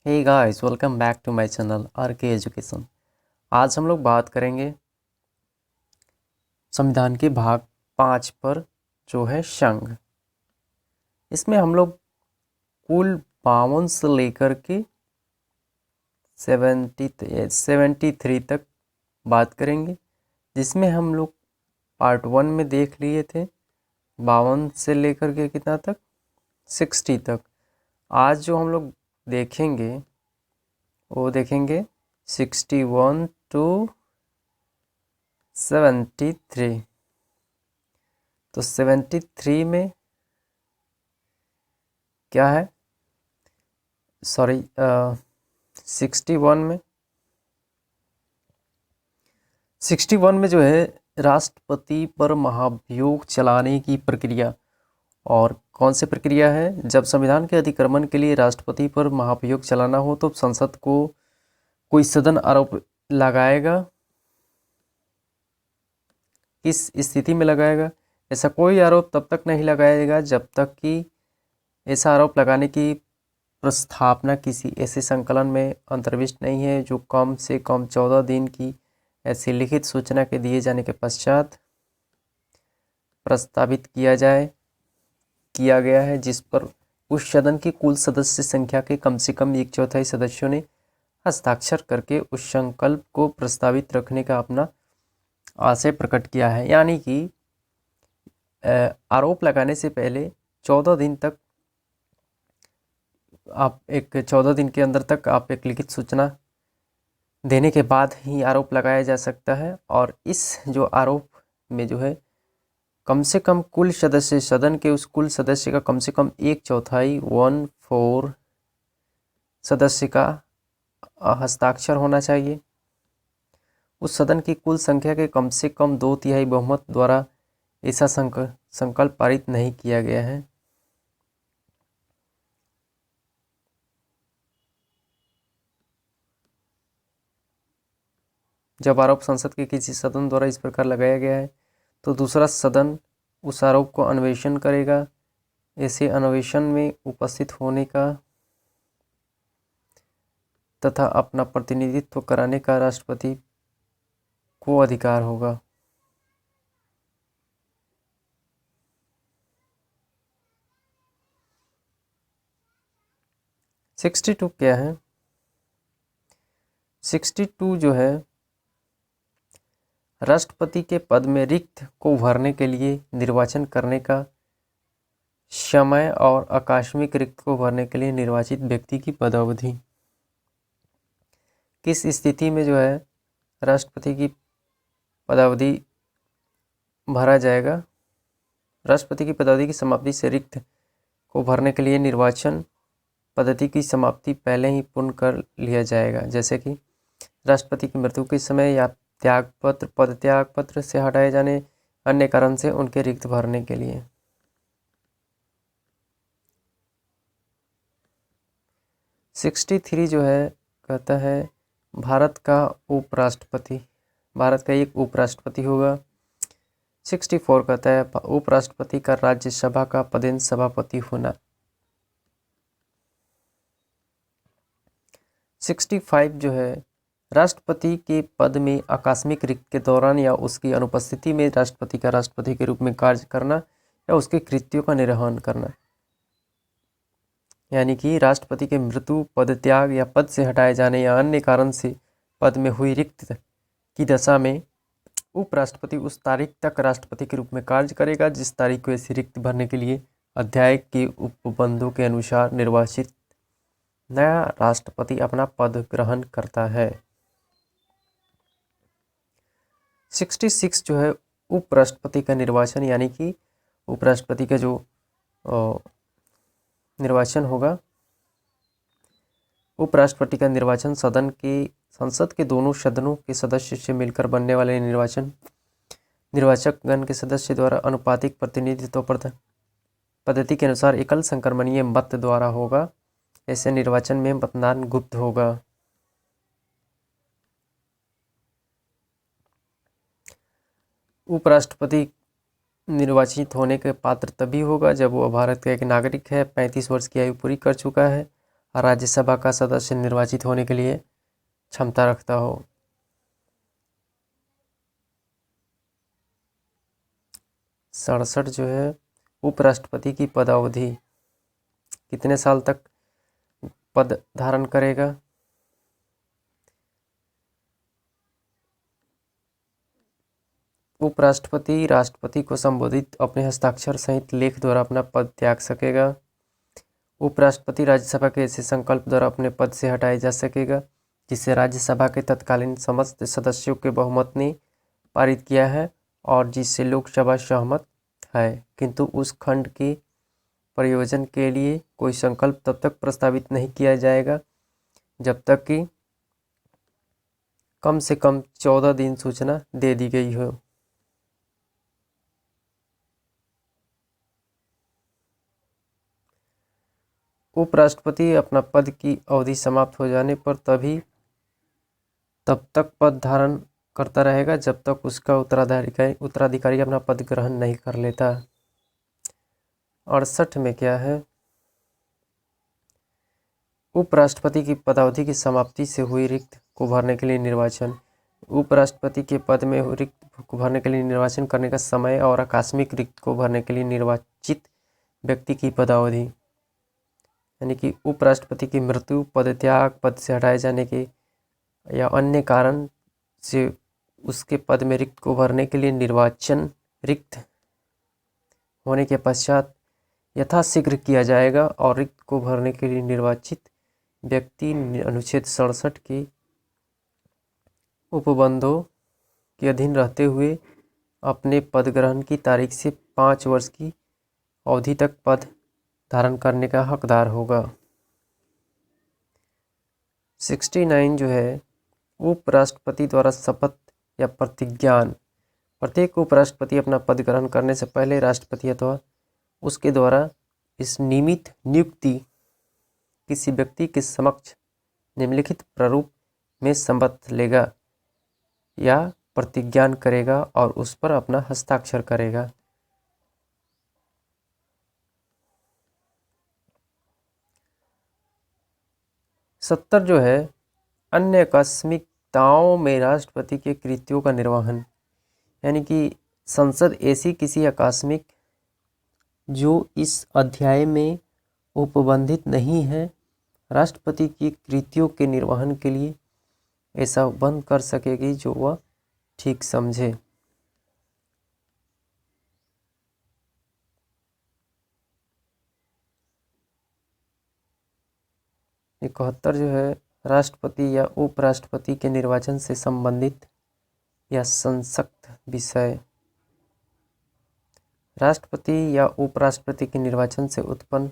Hey guys, welcome back to my channel R K education. आज हम लोग बात करेंगे संविधान के भाग 5 पर, जो है संघ। इसमें हम लोग कुल 52 से लेकर के 73 तक बात करेंगे, जिसमें हम लोग पार्ट 1 में देख लिए थे 52 से लेकर के कितना तक, 60 तक। आज जो हम लोग देखेंगे वो देखेंगे 61 टू 73। तो 73 में क्या है, सॉरी 61 में जो है राष्ट्रपति पर महाभियोग चलाने की प्रक्रिया। और कौन सी प्रक्रिया है? जब संविधान के अतिक्रमण के लिए राष्ट्रपति पर महाभियोग चलाना हो तो संसद को कोई सदन आरोप लगाएगा। किस स्थिति में लगाएगा? ऐसा कोई आरोप तब तक नहीं लगाएगा जब तक कि ऐसा आरोप लगाने की प्रस्तावना किसी ऐसे संकलन में अंतर्विष्ट नहीं है जो कम से कम 14 दिन की ऐसी लिखित सूचना के दिए जाने के पश्चात प्रस्तावित किया गया है, जिस पर उस सदन की कुल सदस्य संख्या के कम से कम 1/4 सदस्यों ने हस्ताक्षर करके उस संकल्प को प्रस्तावित रखने का अपना आशय प्रकट किया है। यानी कि आरोप लगाने से पहले 14 दिन तक आप 14 दिन के अंदर तक आप एक लिखित सूचना देने के बाद ही आरोप लगाया जा सकता है। और इस जो आरोप में जो है कम से कम कुल सदस्य, सदन के उस कुल सदस्य का कम से कम 1/4 1/4 सदस्य का हस्ताक्षर होना चाहिए। उस सदन की कुल संख्या के कम से कम 2/3 बहुमत द्वारा ऐसा संकल्प पारित नहीं किया गया है। जब आरोप संसद के किसी सदन द्वारा इस प्रकार लगाया गया है तो दूसरा सदन उस आरोप को अन्वेषण करेगा। ऐसे अन्वेषण में उपस्थित होने का तथा अपना प्रतिनिधित्व कराने का राष्ट्रपति को अधिकार होगा। है 62 क्या है? 62 जो है राष्ट्रपति के पद में रिक्त को भरने के लिए निर्वाचन करने का समय और आकस्मिक रिक्त को भरने के लिए निर्वाचित व्यक्ति की पदावधि। किस स्थिति में जो है राष्ट्रपति की पदावधि भरा जाएगा? राष्ट्रपति की पदावधि की समाप्ति से रिक्त को भरने के लिए निर्वाचन पद्धति की समाप्ति पहले ही पूर्ण कर लिया जाएगा, जैसे कि राष्ट्रपति की मृत्यु के समय या पद त्याग पत्र से हटाए जाने, अन्य कारण से उनके रिक्त भरने के लिए। सिक्सटी 63 जो है कहता है भारत का एक उपराष्ट्रपति होगा। 64 कहता है उपराष्ट्रपति का राज्यसभा का पदेन सभापति होना। 65 जो है राष्ट्रपति के पद में आकस्मिक रिक्त के दौरान या उसकी अनुपस्थिति में राष्ट्रपति का राष्ट्रपति के रूप में कार्य करना या उसके कृत्यों का निर्वहन करना। यानी कि राष्ट्रपति के मृत्यु, पद त्याग या पद से हटाए जाने या अन्य कारण से पद में हुई रिक्त की दशा में उपराष्ट्रपति उस तारीख तक राष्ट्रपति के रूप में कार्य करेगा जिस तारीख को ऐसी रिक्त भरने के लिए अध्याय के उपबंधों के अनुसार निर्वाचित नया राष्ट्रपति अपना पद ग्रहण करता है। 66 जो है उपराष्ट्रपति का निर्वाचन, यानी कि उपराष्ट्रपति का जो निर्वाचन होगा, उपराष्ट्रपति का निर्वाचन संसद के दोनों सदनों के सदस्य से मिलकर बनने वाले निर्वाचक गण के सदस्य द्वारा अनुपातिक प्रतिनिधित्व पद्धति के अनुसार एकल संक्रमणीय मत द्वारा होगा। ऐसे निर्वाचन में मतदान गुप्त होगा। उपराष्ट्रपति निर्वाचित होने के पात्र तभी होगा जब वो भारत का एक नागरिक है, 35 वर्ष की आयु पूरी कर चुका है, राज्यसभा का सदस्य निर्वाचित होने के लिए क्षमता रखता हो। 67 जो है उपराष्ट्रपति की पदावधि कितने साल तक पद धारण करेगा? उपराष्ट्रपति राष्ट्रपति को संबोधित अपने हस्ताक्षर सहित लेख द्वारा अपना पद त्याग सकेगा। उपराष्ट्रपति राज्यसभा के ऐसे संकल्प द्वारा अपने पद से हटाया जा सकेगा जिसे राज्यसभा के तत्कालीन समस्त सदस्यों के बहुमत ने पारित किया है और जिससे लोकसभा सहमत है, किंतु उस खंड के प्रयोजन के लिए कोई संकल्प तब तक प्रस्तावित नहीं किया जाएगा जब तक कि कम से कम 14 दिन सूचना दे दी गई हो। उपराष्ट्रपति अपना पद की अवधि समाप्त हो जाने पर तब तक पद धारण करता रहेगा जब तक उसका उत्तराधिकारी अपना पद ग्रहण नहीं कर लेता। 68 में क्या है? उपराष्ट्रपति की पदावधि की समाप्ति से हुई रिक्त को भरने के लिए निर्वाचन। उपराष्ट्रपति के पद में रिक्त को भरने के लिए निर्वाचन करने का समय और आकस्मिक रिक्त को भरने के लिए निर्वाचित व्यक्ति की पदावधि, यानी कि उपराष्ट्रपति की मृत्यु, पदत्याग, पद से हटाए जाने के या अन्य कारण से उसके पद में रिक्त को भरने के लिए निर्वाचन रिक्त होने के पश्चात यथाशीघ्र किया जाएगा और रिक्त को भरने के लिए निर्वाचित व्यक्ति अनुच्छेद 67 के उपबंधों के अधीन रहते हुए अपने पद ग्रहण की तारीख से 5 वर्ष की अवधि तक पद धारण करने का हकदार होगा। 69 जो है उपराष्ट्रपति द्वारा शपथ या प्रतिज्ञान। प्रत्येक उपराष्ट्रपति अपना पद ग्रहण करने से पहले राष्ट्रपति अथवा उसके द्वारा इस नियमित नियुक्ति किसी व्यक्ति के समक्ष निम्नलिखित प्रारूप में शपथ लेगा या प्रतिज्ञान करेगा और उस पर अपना हस्ताक्षर करेगा। सत्तर जो है अन्य आकस्मिकताओं में राष्ट्रपति के कृत्यों का निर्वहन, यानी कि संसद ऐसी किसी आकस्मिक जो इस अध्याय में उपबंधित नहीं है राष्ट्रपति की कृत्यों के निर्वहन के लिए ऐसा बंद कर सकेगी जो वह ठीक समझे। 71 जो है राष्ट्रपति या उपराष्ट्रपति के निर्वाचन से संबंधित या संसक्त विषय। राष्ट्रपति या उपराष्ट्रपति के निर्वाचन से उत्पन्न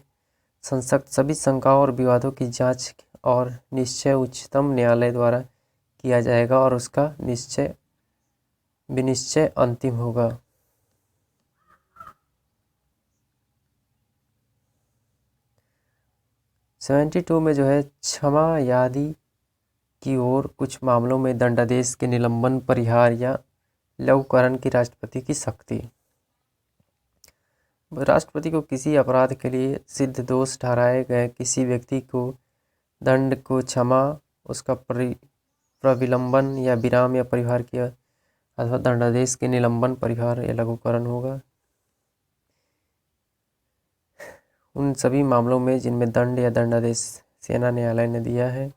संसक्त सभी शंकाओं और विवादों की जांच और निश्चय उच्चतम न्यायालय द्वारा किया जाएगा और उसका विनिश्चय अंतिम होगा। सेवेंटी टू में जो है क्षमा यादी की ओर कुछ मामलों में दंडादेश के निलंबन, परिहार या लघुकरण की राष्ट्रपति की शक्ति। राष्ट्रपति को किसी अपराध के लिए सिद्ध दोष ठहराए गए किसी व्यक्ति को दंड को क्षमा, उसका प्रविलंबन या विराम या परिहार किया अथवा दंडादेश के निलंबन, परिहार या लघुकरण होगा उन सभी मामलों में जिनमें दंड या दंडादेश सेना न्यायालय ने दिया है।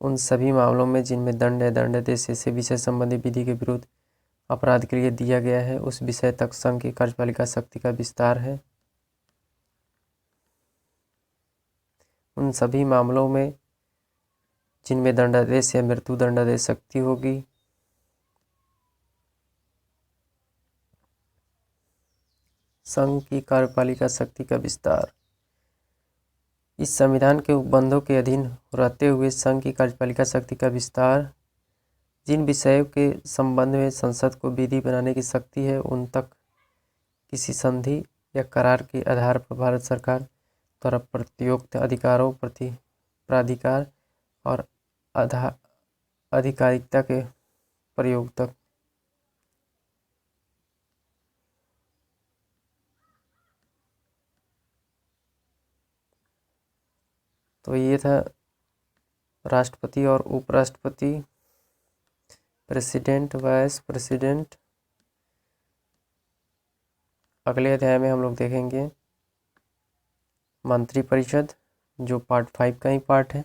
उन सभी मामलों में जिनमें दंड या दंडादेश ऐसे विषय संबंधी विधि के विरुद्ध अपराध के लिए दिया गया है उस विषय तक संघ की कार्यपालिका शक्ति का विस्तार है। उन सभी मामलों में जिनमें दंडादेश या मृत्यु दंडादेश शक्ति होगी संघ की कार्यपालिका शक्ति का विस्तार। इस संविधान के उपबंधों के अधीन रहते हुए संघ की कार्यपालिका शक्ति का विस्तार जिन विषयों के संबंध में संसद को विधि बनाने की शक्ति है उन तक किसी संधि या करार के आधार पर भारत सरकार द्वारा प्रत्युक्त अधिकारों, प्राधिकार और आधिकारिकता के प्रयोग तक। तो ये था राष्ट्रपति और उपराष्ट्रपति, प्रेसिडेंट, वाइस प्रेसिडेंट। अगले अध्याय में हम लोग देखेंगे मंत्रिपरिषद, जो पार्ट 5 का ही पार्ट है।